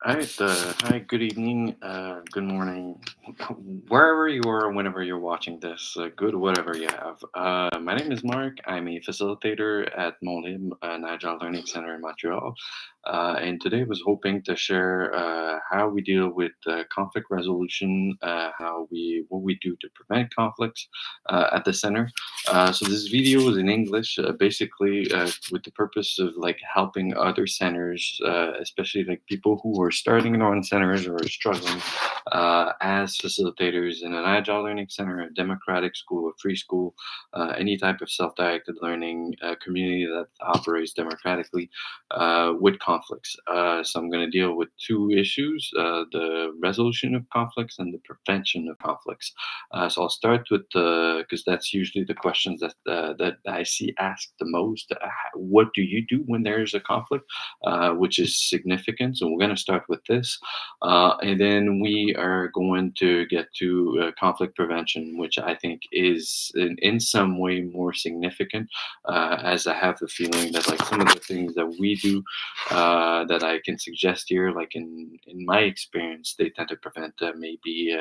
All right. Hi. Good evening. Good morning. Wherever you are, whenever you're watching this, good whatever you have. My name is Mark. I'm a facilitator at Mont-Libre, an Agile Learning Center in Montreal. And today I was hoping to share how we deal with conflict resolution, how we what we do to prevent conflicts at the center. So this video is in English, basically with the purpose of like helping other centers, especially like people who are starting their own centers or are struggling as facilitators in an agile learning center, a democratic school, a free school, any type of self-directed learning community that operates democratically with conflicts. So I'm going to deal with two issues: the resolution of conflicts and the prevention of conflicts. So I'll start with the because that's usually the questions that I see asked the most. What do you do when there's a conflict, which is significant? So we're going to start with this, and then we are going to get to conflict prevention, which I think is in some way more significant, as I have the feeling that like some of the things that we do that I can suggest here, like in my experience, they tend to prevent maybe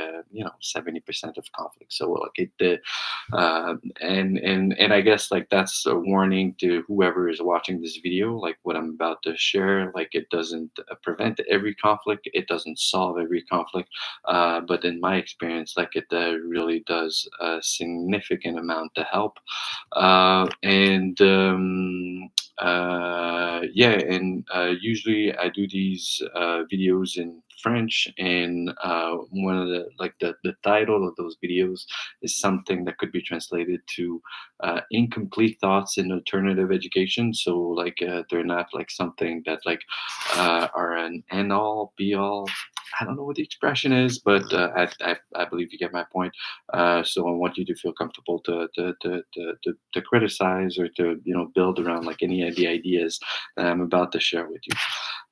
70% of conflict. So like and I guess like that's a warning to whoever is watching this video. Like what I'm about to share, like it doesn't prevent every conflict, it doesn't solve every conflict, but in my experience, like it really does a significant amount to help. Yeah, and usually I do these videos in French, and one of the title of those videos is something that could be translated to incomplete thoughts in alternative education. So like they're not like something that like are an end all be all. I don't know what the expression is, but I believe you get my point. So I want you to feel comfortable to criticize or to build around like any of the ideas that I'm about to share with you.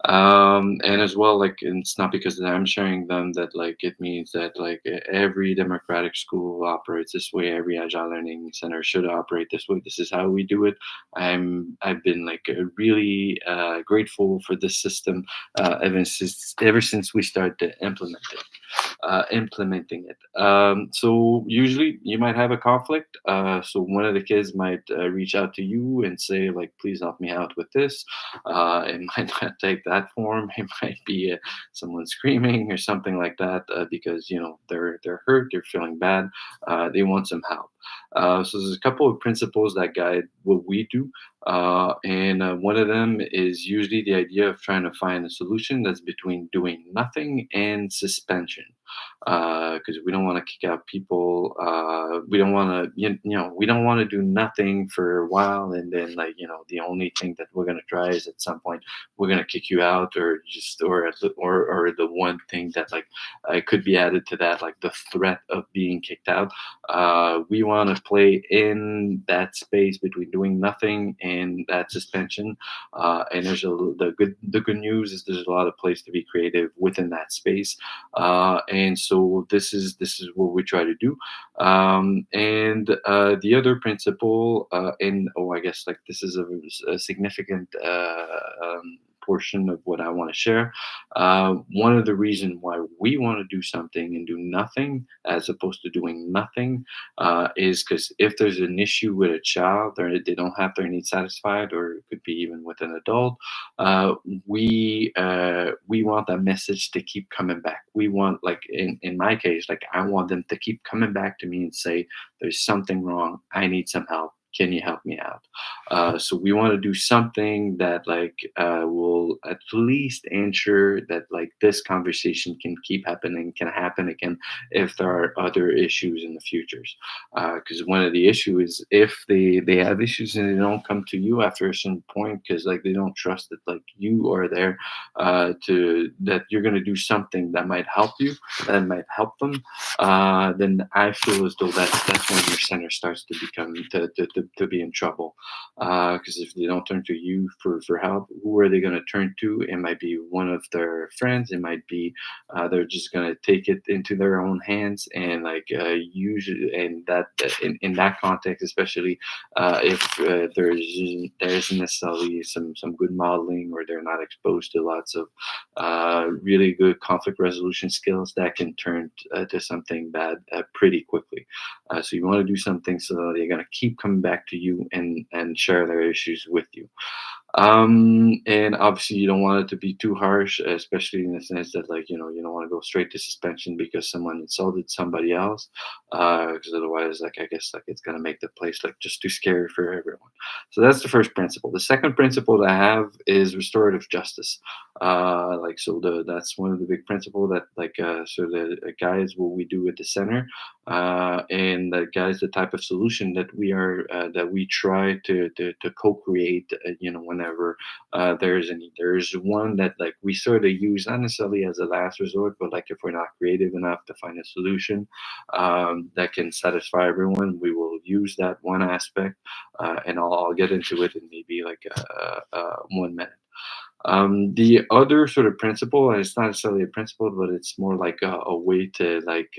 And as well, like it's not because that I'm sharing them that like it means that like every democratic school operates this way. Every agile learning center should operate this way. This is how we do it. I've been like really grateful for this system ever since we started to implementing it. So usually you might have a conflict. So one of the kids might reach out to you and say like, "Please help me out with this." It might not take that form. It might be someone screaming or something like that because they're hurt, they're feeling bad, they want some help. So there's a couple of principles that guide what we do, and one of them is usually the idea of trying to find a solution that's between doing nothing and suspension. Because we don't want to kick out people. We don't want to, we don't want to do nothing for a while, and then like the only thing that we're gonna try is at some point we're gonna kick you out, or just or the one thing that like could be added to that, like the threat of being kicked out. We want to play in that space between doing nothing and that suspension. And the good news is there's a lot of place to be creative within that space, and so this is what we try to do. And the other principle, and I guess like this is a significant portion of what I want to share. One of the reasons why we want to do something and do nothing as opposed to doing nothing is because if there's an issue with a child or they don't have their needs satisfied, or it could be even with an adult, uh, we want that message to keep coming back. We want, like in my case, like I want them to keep coming back to me and say, "There's something wrong. I need some help. Can you help me out?" So we want to do something that like will at least ensure that like this conversation can keep happening, can happen again if there are other issues in the futures. Because one of the issues is if they have issues and they don't come to you after a certain point because like they don't trust that like you are there to that you're going to do something that might help you, that might help them, then I feel as though that's when your center starts to become to be in trouble. Because if they don't turn to you for help, who are they going to turn to? It might be one of their friends. It might be they're just going to take it into their own hands, and like usually in that context, especially if there isn't necessarily some good modeling, or they're not exposed to lots lots of really good conflict resolution skills that can turn to something bad pretty quickly. So you want to do something so that they're going to keep coming back to you and share their issues with you. And obviously you don't want it to be too harsh, especially in the sense that, like, you don't want to go straight to suspension because someone insulted somebody else. Because otherwise, like, I guess, like, it's gonna make the place like just too scary for everyone. So that's the first principle. The second principle that I have is restorative justice. Like, so that's one of the big principle that, like, so the guides what we do at the center, and that guides the type of solution that we try to co-create, whenever there's a need. There's one that, like, we sort of use not necessarily as a last resort, but like if we're not creative enough to find a solution that can satisfy everyone, we will use that one aspect, and I'll get into it in maybe like 1 minute. The other sort of principle, and it's not necessarily a principle, but it's more like a way to, like,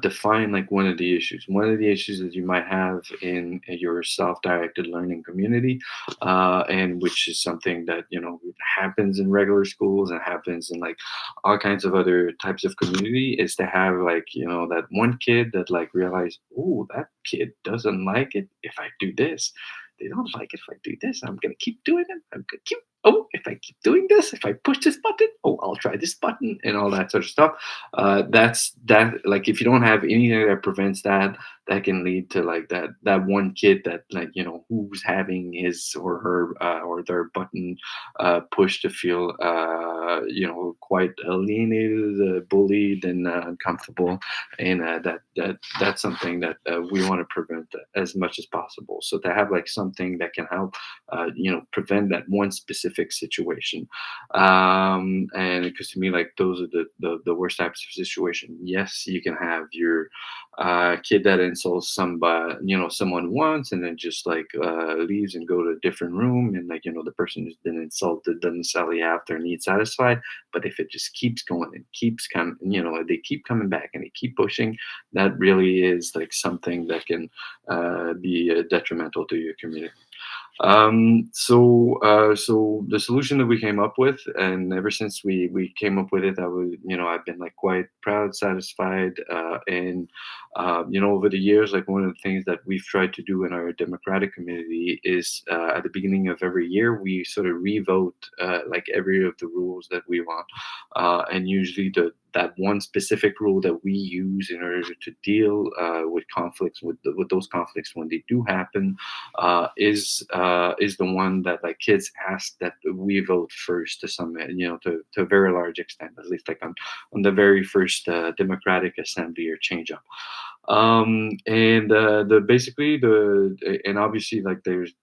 define, like, one of the issues. One of the issues that you might have in your self-directed learning community, and which is something that, happens in regular schools and happens in, like, all kinds of other types of community, is to have, like, that one kid that, like, realize, oh, that kid doesn't like it if I do this. They don't like it if I do this. I'm gonna keep doing it. I'm gonna keep. Oh, if I keep doing this, if I push this button, oh, I'll try this button and all that sort of stuff. That's that. Like, if you don't have anything that prevents that, that can lead to, like, that one kid that, like, who's having his or her or their button pushed to feel quite alienated, bullied, and uncomfortable, and that's something that we want to prevent as much as possible. So to have, like, something that can help prevent that one specific situation. And because to me, like, those are the worst types of situation. Yes, you can have your kid that insults somebody, someone once, and then just, like, leaves and go to a different room, and, like, the person who's been insulted doesn't necessarily have their needs satisfied. But if it just keeps going and keeps coming, they keep coming back and they keep pushing, that really is, like, something that can be detrimental to your community. So the solution that we came up with, and ever since we came up with it, I've been, like, quite proud, satisfied, and over the years, like, one of the things that we've tried to do in our democratic community is, at the beginning of every year, we sort of revote, like, every of the rules that we want, and usually that one specific rule that we use in order to deal with conflicts, with those conflicts when they do happen, is the one that, like, kids ask that we vote first, to some, to a very large extent, at least, like, on the very first democratic assembly or change up. And the basically the and obviously, like, there's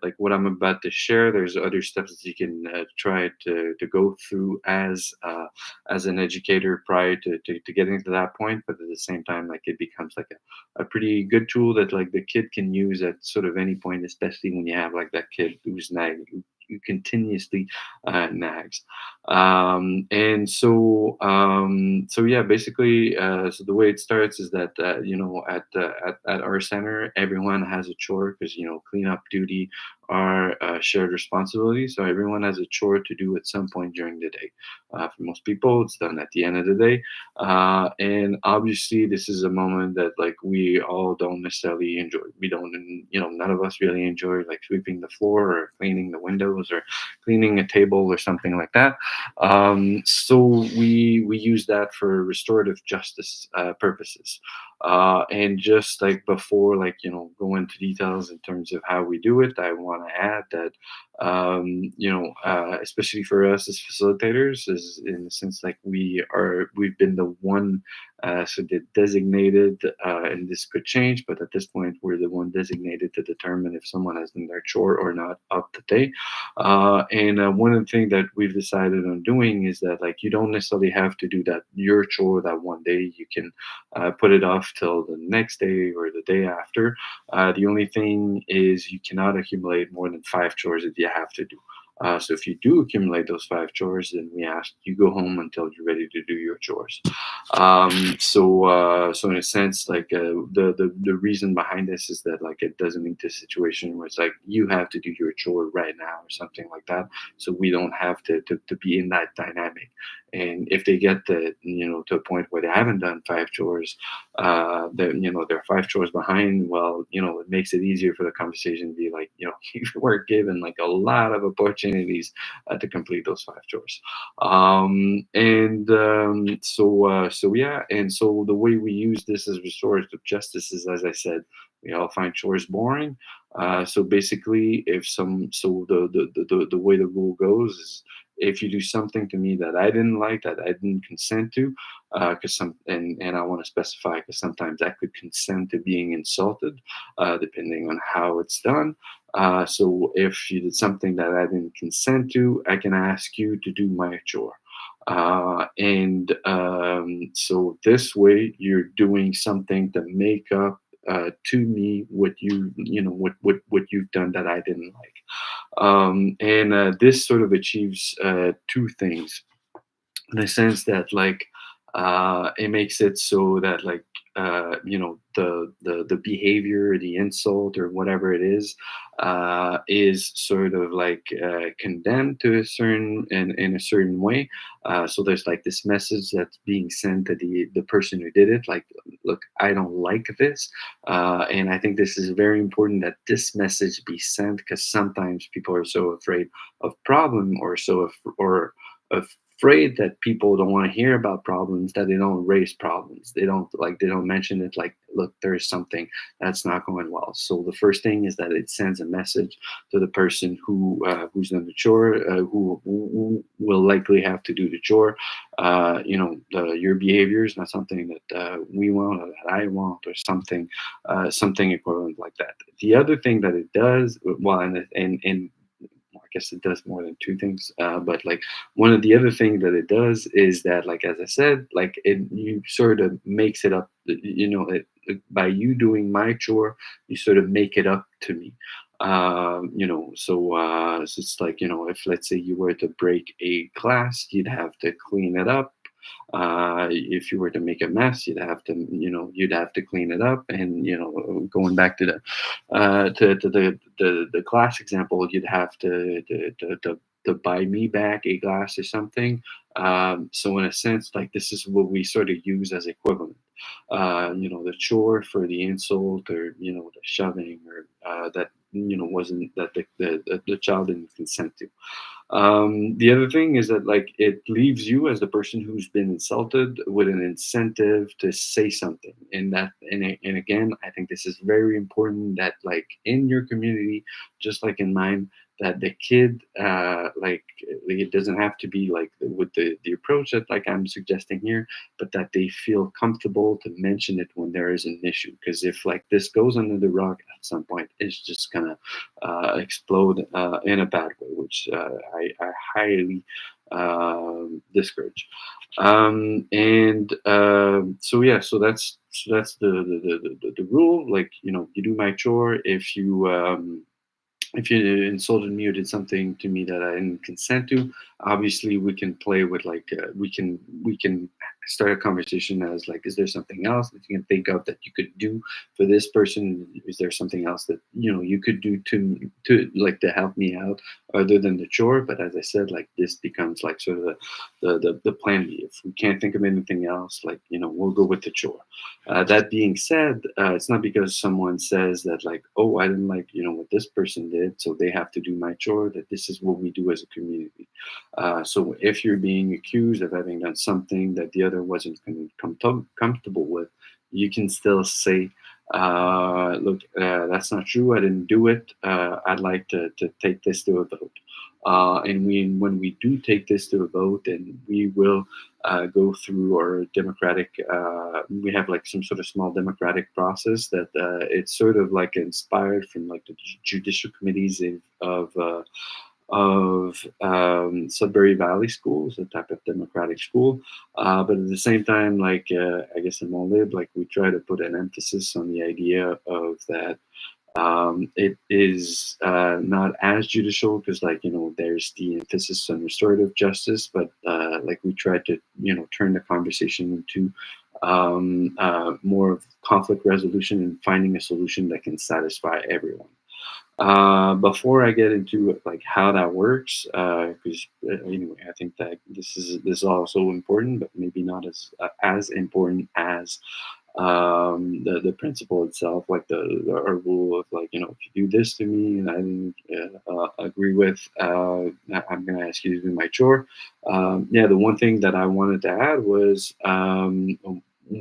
like what I'm about to share, there's other steps that you can try to go through as an educator prior to getting to that point. But at the same time, like, it becomes like a pretty good tool that, like, the kid can use at sort of any point, especially when you have, like, that kid who's nagging, who continuously nags. And so yeah, basically, so the way it starts is that, at our center, everyone has a chore, because, cleanup duty are shared responsibility. So everyone has a chore to do at some point during the day. For most people, it's done at the end of the day. And obviously, this is a moment that, like, we all don't necessarily enjoy. We don't, none of us really enjoy, like, sweeping the floor or cleaning the windows or cleaning a table or something like that. So we use that for restorative justice purposes. And just, like, before, like, go into details in terms of how we do it, I want to add that, especially for us as facilitators, is in the sense, like, we've been the one, so the designated, and this could change, but at this point, we're the one designated to determine if someone has done their chore or not up to date. And one of the things that we've decided on doing is that, like, you don't necessarily have to do that your chore that one day. You can put it off till the next day or the day after. The only thing is, you cannot accumulate more than 5 chores that you have to do. So if you do accumulate those 5 chores, then we ask you go home until you're ready to do your chores. So in a sense, like the reason behind this is that like it doesn't mean the situation where it's like you have to do your chore right now or something like that. So we don't have to be in that dynamic. And if they get to a point where they haven't done 5 chores, they're 5 chores behind. Well, it makes it easier for the conversation to be like, you were given like a lot of opportunities to complete those 5 chores. So yeah, and so the way we use this as restorative justice is, as I said, we all find chores boring. So basically, if some so the way the rule goes is, if you do something to me that I didn't like, that I didn't consent to, because and I want to specify, because sometimes I could consent to being insulted, depending on how it's done. So if you did something that I didn't consent to, I can ask you to do my chore. And so this way, you're doing something to make up to me what you've done that I didn't like. And this sort of achieves two things, in the sense that like it makes it so that like the behavior, the insult or whatever it is sort of like condemned to a certain in a certain way. So there's like this message that's being sent to the person who did it, like, look, I don't like this. And I think this is very important that this message be sent, because sometimes people are so afraid of problem, or or afraid that people don't want to hear about problems, that they don't raise problems. They don't mention it, like, look, there's something that's not going well. So the first thing is that it sends a message to the person who's done the chore, who will likely have to do the chore. Your behavior is not something that we want, or that I want, or something equivalent like that. The other thing that it does, well, and I guess it does more than two things. But like, one of the other things that it does is that, like, as I said, like, it you sort of makes it up. By you doing my chore, you sort of make it up to me. So it's like, if, let's say, you were to break a glass, you'd have to clean it up. If you were to make a mess, you'd have to clean it up. And going back to the glass example, you'd have to buy me back a glass or something. So in a sense, like, this is what we sort of use as equivalent. The chore for the insult, or the shoving, or that wasn't that the child didn't consent to. The other thing is that, like, it leaves you as the person who's been insulted with an incentive to say something. And again, I think this is very important, that, like, in your community, just like in mine, that the kid, like, it doesn't have to be like with the approach that, like, I'm suggesting here, but that they feel comfortable to mention it when there is an issue. Because if, like, this goes under the rug, at some point it's just gonna explode in a bad way, which I highly discourage. So yeah, so that's the rule. Like, you do my chore. If you insulted me or did something to me that I didn't consent to, obviously we can play with, like, we can start a conversation as, like, is there something else that you can think of that you could do for this person? Is there something else that you could do to like to help me out other than the chore? But as I said, like, this becomes like sort of the plan B. If we can't think of anything else, like, we'll go with the chore. That being said, it's not because someone says that, like, oh, I didn't like what this person did, so they have to do my chore, that this is what we do as a community. So if you're being accused of having done something that the other wasn't comfortable with, you can still say, look, that's not true. I didn't do it. I'd like to take this to a vote. When we do take this to a vote, then we will go through our democratic. We have, like, some sort of small democratic process that it's sort of like inspired from, like, the judicial committees of Sudbury Valley Schools, a type of democratic school. But at the same time, like, I guess in Mont-Libre, like, we try to put an emphasis on the idea of that. It is not as judicial because, like, there's the emphasis on restorative justice, but like we try to, turn the conversation into more of conflict resolution and finding a solution that can satisfy everyone. Before I get into like how that works, because anyway, I think that this is also important, but maybe not as important as the principle itself, like the our rule of, like, if you do this to me and I didn't agree with, I'm going to ask you to do my chore. Yeah, the one thing that I wanted to add was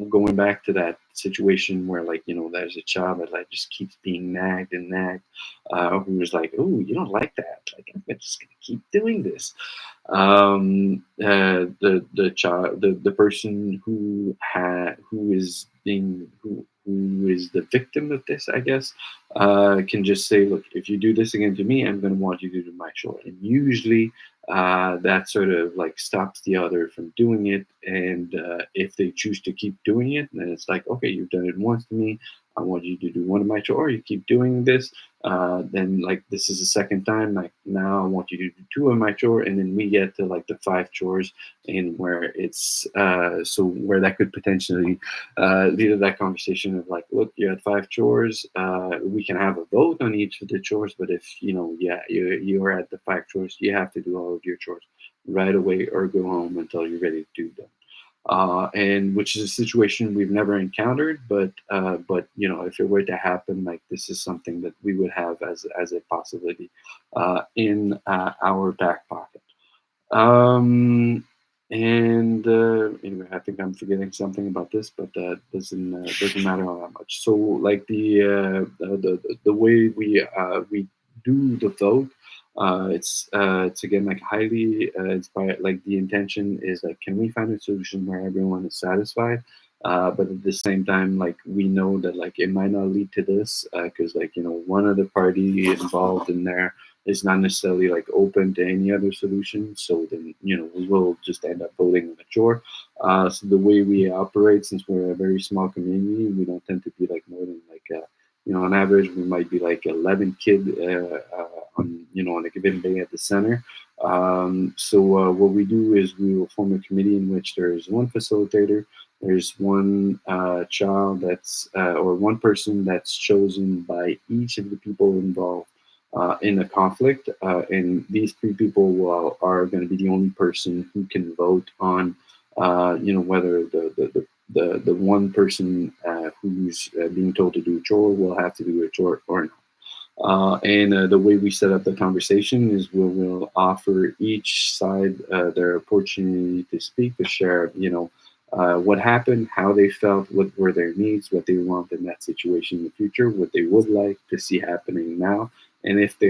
going back to that situation where, like, there's a child that like just keeps being nagged and nagged, who was like, "Oh, you don't like that? Like, I'm just gonna keep doing this." The child, the person who is the victim of this, I guess, can just say, "Look, if you do this again to me, I'm going to want you to do my chore." And usually, that sort of like stops the other from doing it. And if they choose to keep doing it, then it's like, "Okay, you've done it once to me. I want you to do one of my chore. You keep doing this, then like this is the second time, like now I want you to do two of my chore." And then we get to like the five chores, and where it's so where that could potentially lead to that conversation of like, "Look, you had five chores, we can have a vote on each of the chores, but if yeah, you're at the five chores, you have to do all of your chores right away or go home until you're ready to do them." And which is a situation we've never encountered, but if it were to happen, like this is something that we would have as a possibility in our back pocket. Um, and anyway, I think I'm forgetting something about this, but doesn't matter all that much. So, like the way we do the vote, it's again like highly inspired. Like the intention is like, can we find a solution where everyone is satisfied? But at the same time, like we know that like it might not lead to this because like one of the party involved in there is not necessarily like open to any other solution. So then, we will just end up voting on a chore. So the way we operate, since we're a very small community, we don't tend to be like more than like, on average, we might be like 11 kid on a given day at the center. So what we do is we will form a committee in which there is one facilitator, there's one child or one person that's chosen by each of the people involved in a conflict, and these three people are going to be the only person who can vote on, whether the one person who's being told to do a chore will have to do a chore or not. And the way we set up the conversation is we'll offer each side their opportunity to speak, to share, what happened, how they felt, what were their needs, what they want in that situation in the future, what they would like to see happening now, and if they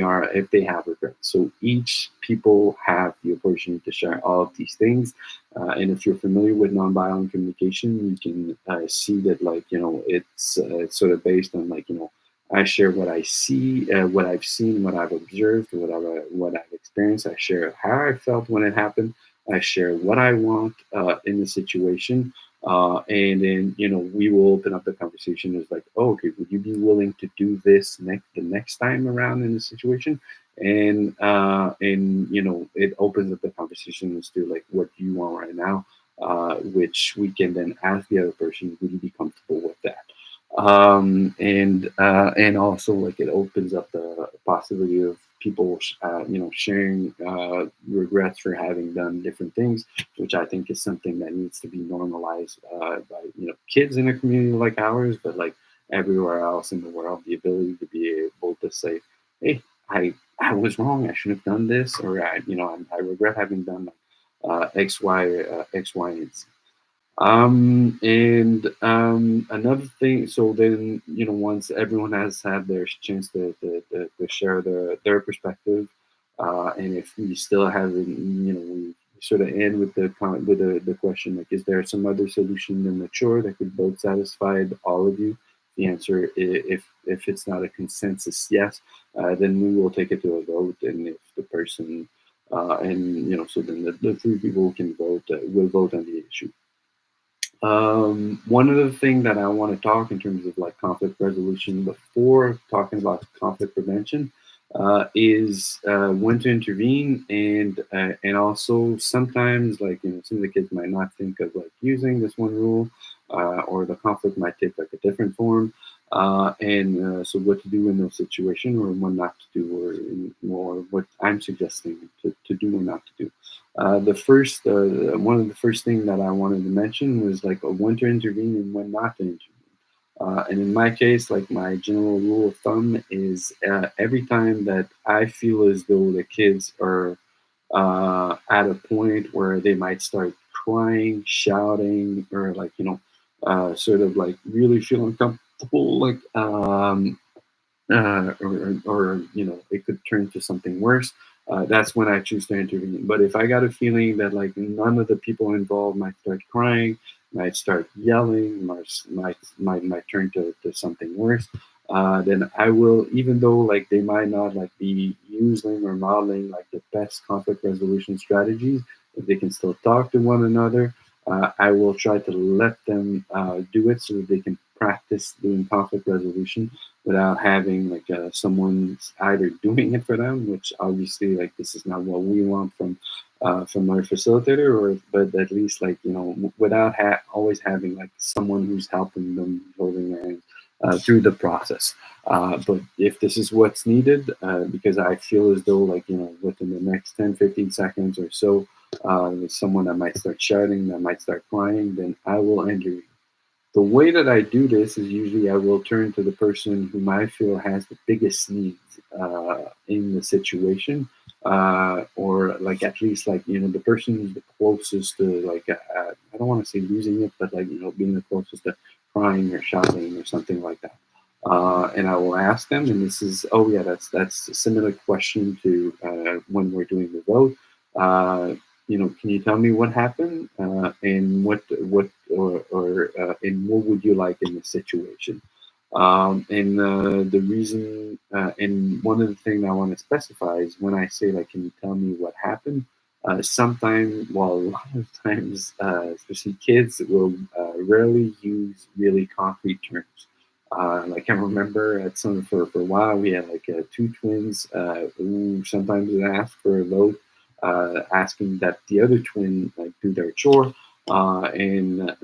have regrets. So each people have the opportunity to share all of these things. And if you're familiar with nonviolent communication, you can see that, like, it's sort of based on, like, I share what I see, what I've seen, what I've observed, what I've experienced. I share how I felt when it happened. I share what I want in the situation, and then we will open up the conversation as like, "Oh, okay, would you be willing to do this the next time around in the situation?" And it opens up the conversation as to like, what do you want right now, which we can then ask the other person, "Would you be comfortable with that?" And also, like, it opens up the possibility of people sharing regrets for having done different things, which I think is something that needs to be normalized by kids in a community like ours, but like everywhere else in the world, the ability to be able to say, "Hey, I was wrong, I should have done this," or I regret having done X, Y, and Z. And another thing, so then, once everyone has had their chance to share their perspective, and if we still haven't, we sort of end with the question, like, is there some other solution than the chore that could both satisfy all of you? The answer, if it's not a consensus yes, then we will take it to a vote, and if the person, and so then the three people who can vote will vote on the issue. One other thing that I want to talk in terms of like conflict resolution before talking about conflict prevention is when to intervene, and also sometimes like some of the kids might not think of like using this one rule, or the conflict might take like a different form, and so what to do in those situations, or what not to do, or what I'm suggesting to do or not to do. One of the first thing that I wanted to mention was like when to intervene and when not to intervene. And in my case, like my general rule of thumb is every time that I feel as though the kids are at a point where they might start crying, shouting, or like sort of like really feel uncomfortable, like or it could turn to something worse. That's when I choose to intervene. But if I got a feeling that like none of the people involved might start crying, might start yelling, might turn to something worse, then I will, even though like they might not like be using or modeling like the best conflict resolution strategies, if they can still talk to one another, I will try to let them do it so that they can practice doing conflict resolution without having like someone either doing it for them, which obviously like this is not what we want from our facilitator, or but at least like without always having like someone who's helping them, holding their hands through the process. But if this is what's needed, because I feel as though like within the next 10, 15 seconds or so, there's someone that might start shouting, that might start crying, then I will enter. The way that I do this is usually I will turn to the person whom I feel has the biggest needs in the situation, or like at least like the person who's the closest to like I don't want to say losing it, but like being the closest to crying or shouting or something like that. And I will ask them, and this is yeah, that's a similar question to when we're doing the vote. Uh, can you tell me what happened, and and what would you like in this situation? And the reason, and one of the things I want to specify is when I say like, can you tell me what happened? Sometimes, well, a lot of times, especially kids will rarely use really concrete terms. Like I remember at some for a while we had like two twins who sometimes would ask for a vote, asking that the other twin like do their chore, and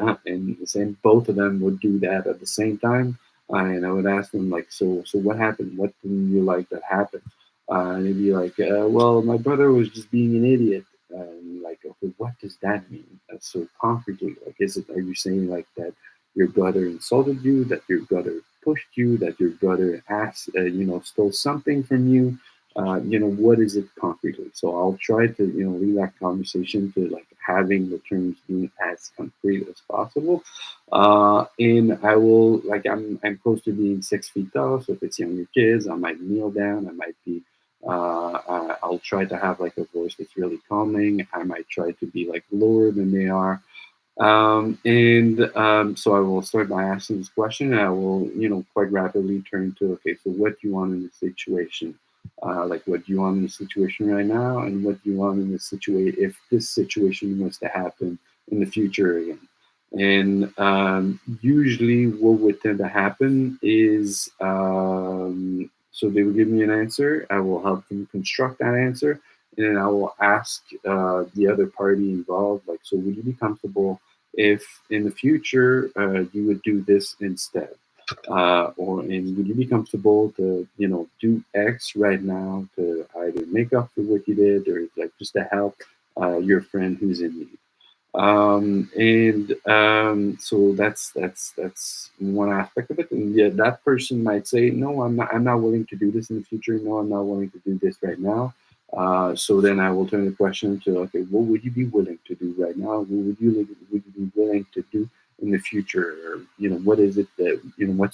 saying both of them would do that at the same time. And I would ask them like, so what happened? What didn't you like that happened? And they'd be like, well, my brother was just being an idiot. And like, okay, what does that mean? So concretely, like, are you saying like that your brother insulted you, that your brother pushed you, that your brother asked, stole something from you? What is it concretely? So I'll try to, lead that conversation to like having the terms being as concrete as possible. And I will, like, I'm close to being 6 feet tall. So if it's younger kids, I might kneel down. I might be, I'll try to have like a voice that's really calming. I might try to be like lower than they are. And so I will start by asking this question, and I will, quite rapidly turn to, okay, so what do you want in this situation? Like, what do you want in the situation right now, and what do you want in this situation if this situation was to happen in the future again? And usually, what would tend to happen is, so they will give me an answer. I will help them construct that answer, and then I will ask the other party involved, like, so would you be comfortable if in the future you would do this instead? Or and would you be comfortable to do X right now to either make up for what you did, or like just to help your friend who's in need? And so that's one aspect of it. And yeah, that person might say, "No, I'm not willing to do this in the future. No, I'm not willing to do this right now." So then I will turn the question to, okay, what would you be willing to do right now? What would you be willing to do in the future? Or what is it that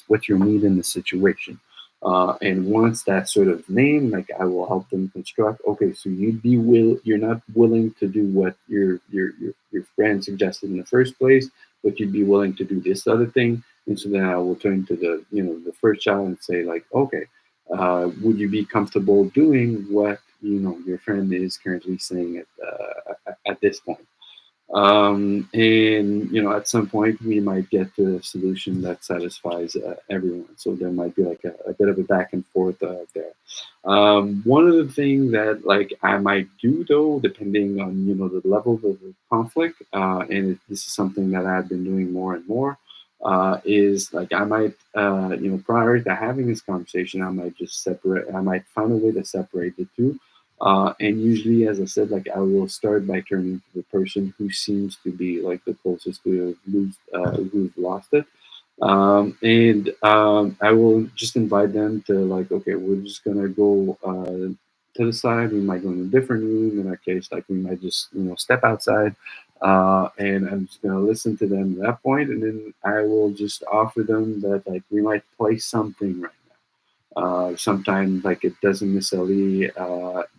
what's your need in the situation? And once that's sort of named, like I will help them construct. Okay, so you're not willing to do what your friend suggested in the first place, but you'd be willing to do this other thing. And so then I will turn to the first child and say like, okay, would you be comfortable doing what your friend is currently saying at this point? And at some point we might get to a solution that satisfies everyone. So there might be like a bit of a back and forth there. One of the things that like I might do though, depending on the level of the conflict, and this is something that I've been doing more and more, is like I might prior to having this conversation, I might just separate. I might find a way to separate the two, and usually, as I said, like I will start by turning to the person who seems to be like the closest to who've lost it, and I will just invite them to like, okay, we're just gonna go to the side. We might go in a different room. In our case, like we might just step outside, and I'm just gonna listen to them at that point, and then I will just offer them that like we might play something right now. Sometimes like it doesn't necessarily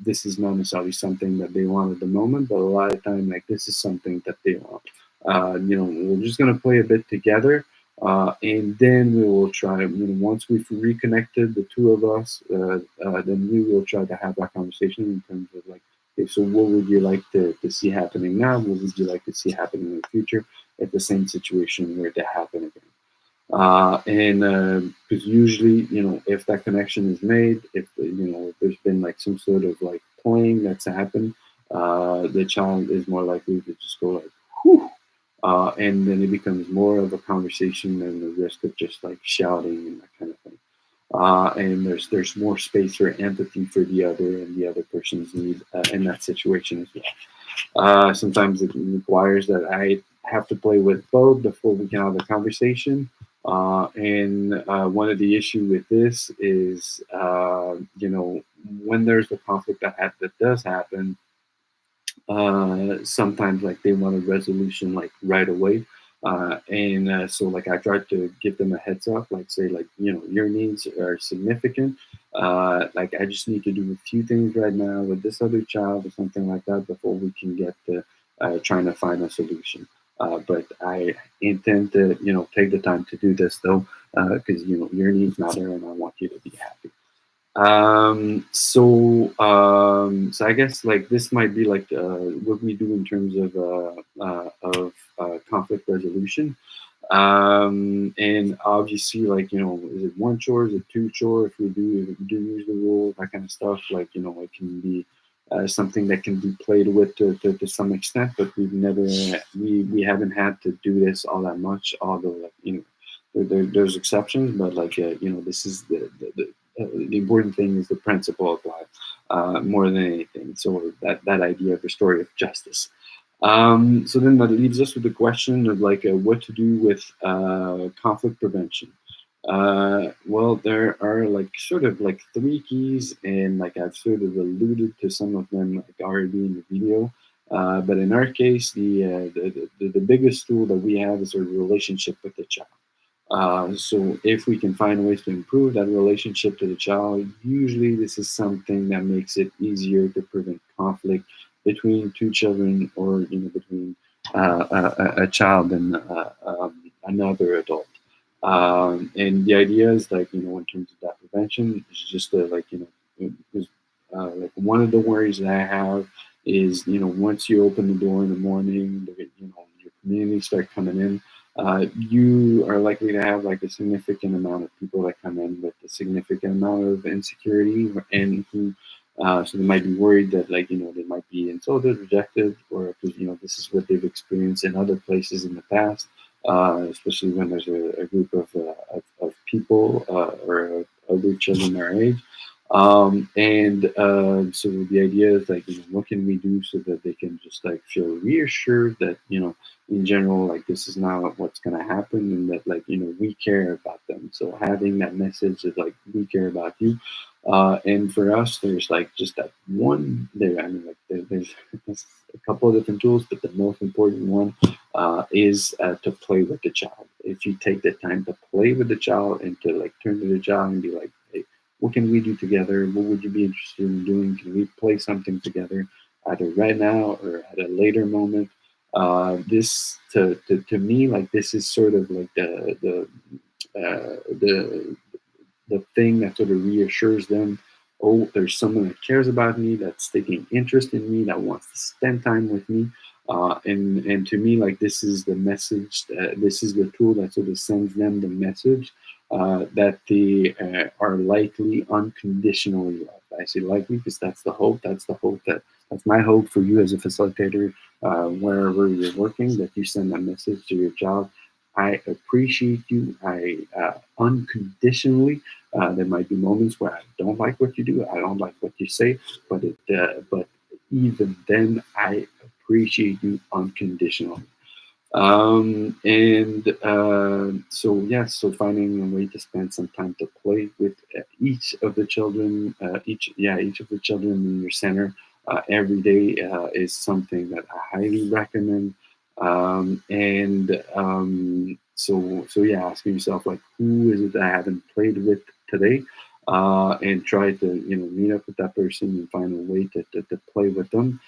this is not necessarily something that they want at the moment, but a lot of time like this is something that they want. We're just gonna play a bit together, and then we will try. Once we've reconnected the two of us, then we will try to have that conversation in terms of like, okay, so what would you like to see happening now? What would you like to see happening in the future if the same situation were to happen again? And because usually, if that connection is made, if there's been like some sort of like playing that's happened, the child is more likely to just go like, whew, and then it becomes more of a conversation than the risk of just like shouting and that kind of thing. And there's more space for empathy for the other and the other person's need in that situation as well. Sometimes it requires that I have to play with both before we can have a conversation. And one of the issue with this is, when there's a conflict that does happen, sometimes like they want a resolution like right away. And so like I try to give them a heads up, like say like your needs are significant. Like I just need to do a few things right now with this other child or something like that before we can get to trying to find a solution. But I intend to take the time to do this though, because your needs matter and I want you to be happy. So I guess like this might be like what we do in terms of conflict resolution. And obviously, like is it one chore? Is it two chore? If we do use the rule, that kind of stuff. Like it can be something that can be played with to some extent, but we haven't had to do this all that much. Although like there's exceptions, but like this is the important thing is the principle applied more than anything. So that idea of restorative justice. So then that leaves us with the question of like what to do with conflict prevention. Well, there are like sort of like three keys, and like I've sort of alluded to some of them like already in the video. But in our case, the biggest tool that we have is our relationship with the child. So if we can find ways to improve that relationship to the child, usually this is something that makes it easier to prevent conflict between two children or between a child and another adult. And the idea is like in terms of that prevention, is just to like because like one of the worries that I have is once you open the door in the morning, your community start coming in, you are likely to have like a significant amount of people that come in with a significant amount of insecurity and who so they might be worried that like they might be insulted, rejected, or because this is what they've experienced in other places in the past, especially when there's a group of people or other children our age. And so the idea is like what can we do so that they can just like feel reassured that in general like this is not what's going to happen, and that like we care about them. So having that message of like we care about you, and for us there's like just that one there. I mean like there's a couple of different tools, but the most important one is to play with the child. If you take the time to play with the child and to like turn to the child and be like, hey, what can we do together? What would you be interested in doing? Can we play something together either right now or at a later moment? This to me like this is sort of like the thing that sort of reassures them. Oh, there's someone that cares about me, that's taking interest in me, that wants to spend time with me. And to me, like, this is the message. This is the tool that sort of sends them the message that they are likely unconditionally loved. I say likely because that's the hope. That's my hope for you as a facilitator, wherever you're working, that you send that message to your child. I appreciate you. I unconditionally. There might be moments where I don't like what you do. I don't like what you say, but even then, I appreciate you unconditionally. And yes, so finding a way to spend some time to play with each of the children, each of the children in your center every day is something that I highly recommend. So yeah, asking yourself, like, who is it that I haven't played with today, and try to, meet up with that person and find a way to play with them.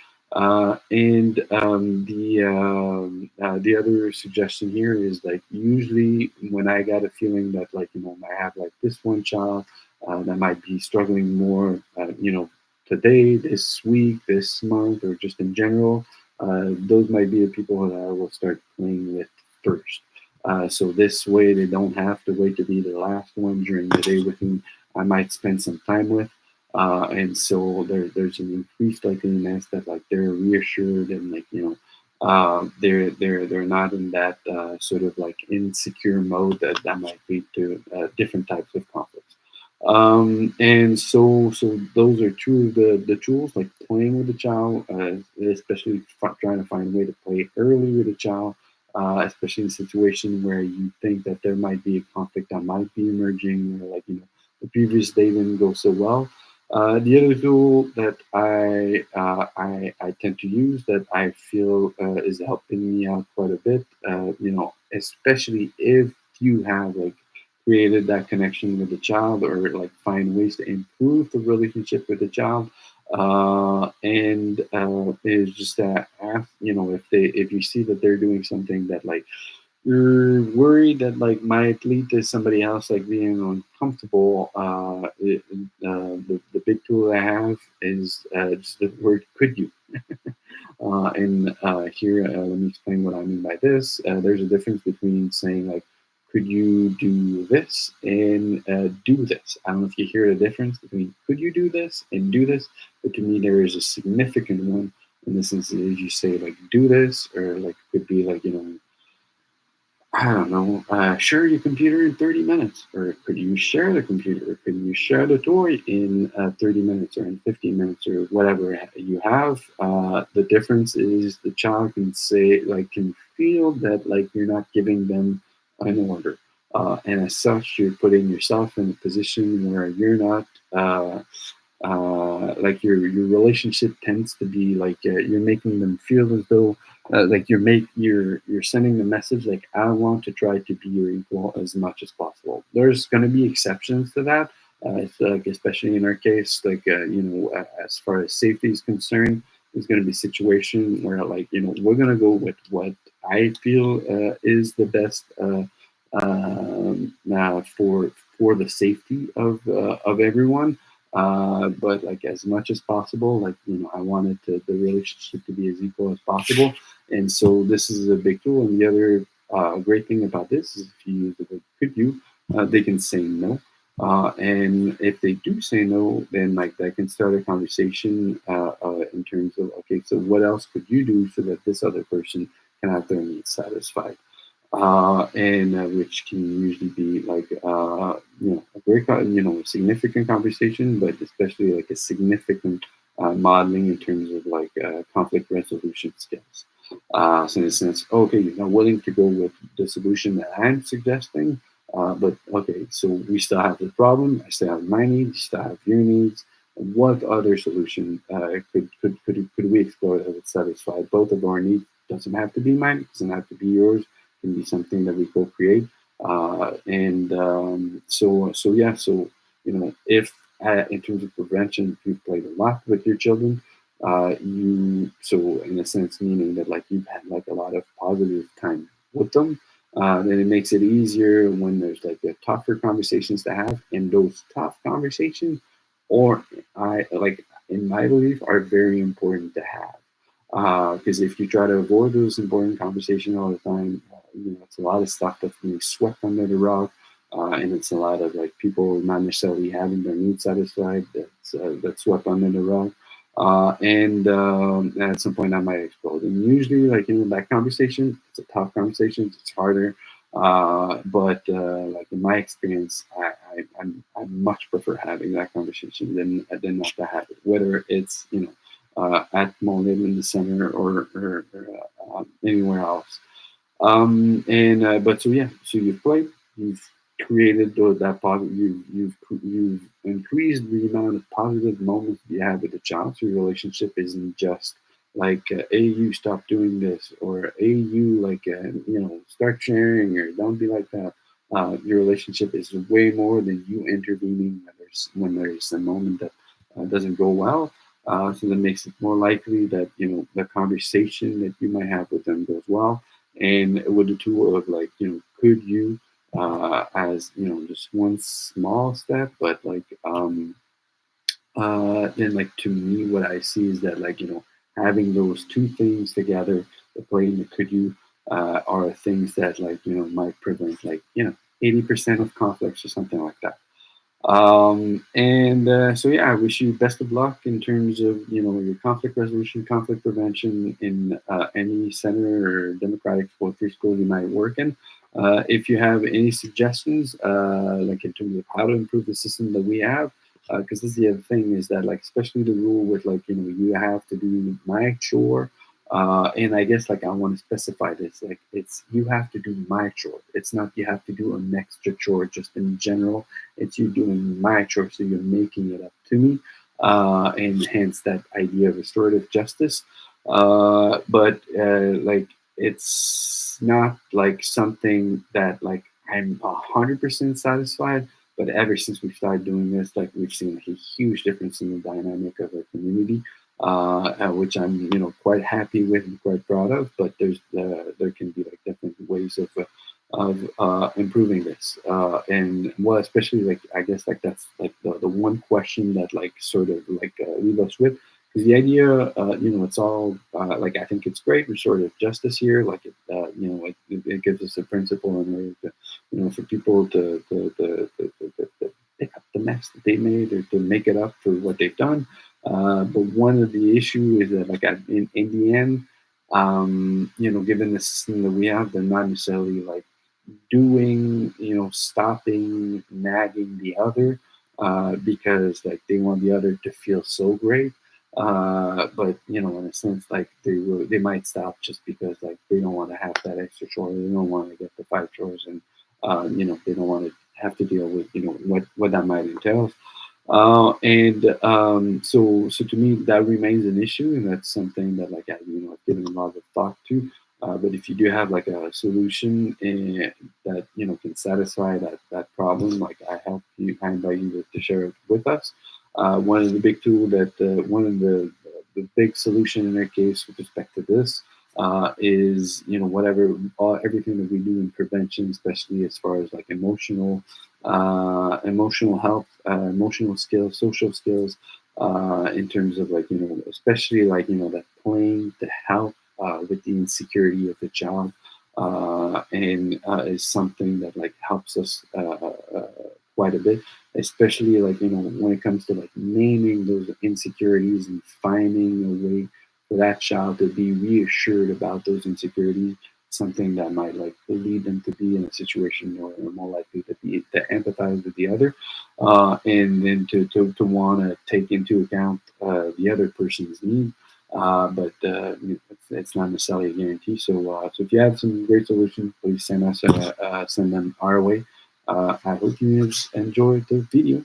The other suggestion here is, like, usually when I got a feeling that, like, I have like this one child that might be struggling more, today, this week, this month, or just in general, those might be the people that I will start playing with first. So this way they don't have to wait to be the last one during the day with me. I might spend some time with. And so there's an increased likeliness that, like, they're reassured, and, like, they're not in that sort of like insecure mode that might lead to different types of conflicts. And so those are two of the tools, like playing with the child, especially trying to find a way to play early with a child, especially in a situation where you think that there might be a conflict that might be emerging, or, like, the previous day didn't go so well. The other tool that I tend to use, that I feel is helping me out quite a bit, especially if you have, like, created that connection with the child, or, like, find ways to improve the relationship with the child, and is just that, if you see that they're doing something that, like, you're worried that, like, might lead to somebody else, like, being uncomfortable. The big tool I have is just the word "could you." And here, let me explain what I mean by this. There's a difference between saying, like, "Could you do this?" and "do this." I don't know if you hear the difference between "Could you do this?" and "do this," but to me there is a significant one in the sense that if you say, like, "do this," or, like, could be like, I don't know, share your computer in 30 minutes, or could you share the computer, or could you share the toy in 30 minutes, or in 15 minutes, or whatever you have. The difference is the child can say, like, can feel that, like, you're not giving them an order. And as such, you're putting yourself in a position where you're not. Like, your relationship tends to be like, you're making them feel as though, like, you're sending the message, like, I want to try to be your equal as much as possible. There's going to be exceptions to that. It's like, especially in our case, like, as far as safety is concerned, there's going to be a situation where, like, we're going to go with what I feel is the best, for the safety of everyone. But, like, as much as possible, like, I wanted the relationship to be as equal as possible. And so this is a big tool. And the other great thing about this is, if you use the word "could you," they can say no. And if they do say no, then, like, that can start a conversation in terms of, okay, so what else could you do so that this other person can have their needs satisfied? And which can usually be like, a very a significant conversation, but especially, like, a significant modeling in terms of, like, conflict resolution skills. So in a sense, okay, you're not willing to go with the solution that I'm suggesting, but okay, so we still have the problem. I still have my needs. You still have your needs. What other solution could we explore that would satisfy both of our needs? Doesn't have to be mine. Doesn't have to be yours. Can be something that we co-create. And yeah, so, if in terms of prevention, if you've played a lot with your children, you so in a sense, meaning that, like, you've had, like, a lot of positive time with them, then it makes it easier when there's, like, the tougher conversations to have, and those tough conversations, or I like in my belief, are very important to have. Because if you try to avoid those important conversations all the time, it's a lot of stuff that's being swept under the rug, and it's a lot of like people not necessarily having their needs satisfied that's swept under the rug. And at some point that might explode. And usually, like that conversation, it's a tough conversation. It's harder, but like in my experience, I much prefer having that conversation than not to have it. Whether it's at Mont-Libre in the center or anywhere else. And but so yeah, so you've played, you've created that positive, you've increased the amount of positive moments you have with the child. So your relationship isn't just like, hey, you stop doing this, or hey, you like, start sharing, or don't be like that. Your relationship is way more than you intervening when there's a moment that doesn't go well. So that makes it more likely that the conversation that you might have with them goes well, and with the tool of like could you as just one small step, but like then like to me what I see is that like having those two things together, the play and the could you, are things that like might prevent like 80% of conflicts or something like that. And so yeah, I wish you best of luck in terms of your conflict resolution, conflict prevention in any center or democratic poetry school you might work in. If you have any suggestions, like in terms of how to improve the system that we have, because this is the other thing is that like especially the rule with like you have to do my chore. And I guess like I want to specify this, like it's you have to do my chore. It's not you have to do an extra chore just in general. It's you doing my chore, so you're making it up to me, and hence that idea of restorative justice. But like it's not like something that like I'm 100% satisfied. But ever since we started doing this, like we've seen like a huge difference in the dynamic of our community, which I'm quite happy with and quite proud of. But there can be like different ways of improving this, and well, especially like I guess like that's like the one question that like sort of like leave us with. Because the idea, it's all like I think it's great restorative justice here. Like it gives us a principle in order to, for people to pick up the mess that they made or to make it up for what they've done. But one of the issue is that like in the end, given the system that we have, they're not necessarily like doing, stopping nagging the other, because like they want the other to feel so great. But in a sense, like they might stop just because like they don't want to have that extra chore. They don't want to get the five chores, and they don't want to have to deal with what that might entail. And so to me, that remains an issue, and that's something that like I've given a lot of thought to. But if you do have like a solution that can satisfy that problem, like I invite you to share it with us. One of the big tool that one of the big solution in our case with respect to this is everything that we do in prevention, especially as far as like emotional health, emotional skills, social skills, in terms of like especially like that playing to help with the insecurity of the child, and is something that like helps us quite a bit, especially like when it comes to like naming those insecurities and finding a way for that child to be reassured about those insecurities, something that might like lead them to be in a situation where they're more likely to empathize with the other, and then to want to take into account the other person's need. But it's not necessarily a guarantee. So if you have some great solutions, please send them our way. I hope you enjoyed the video.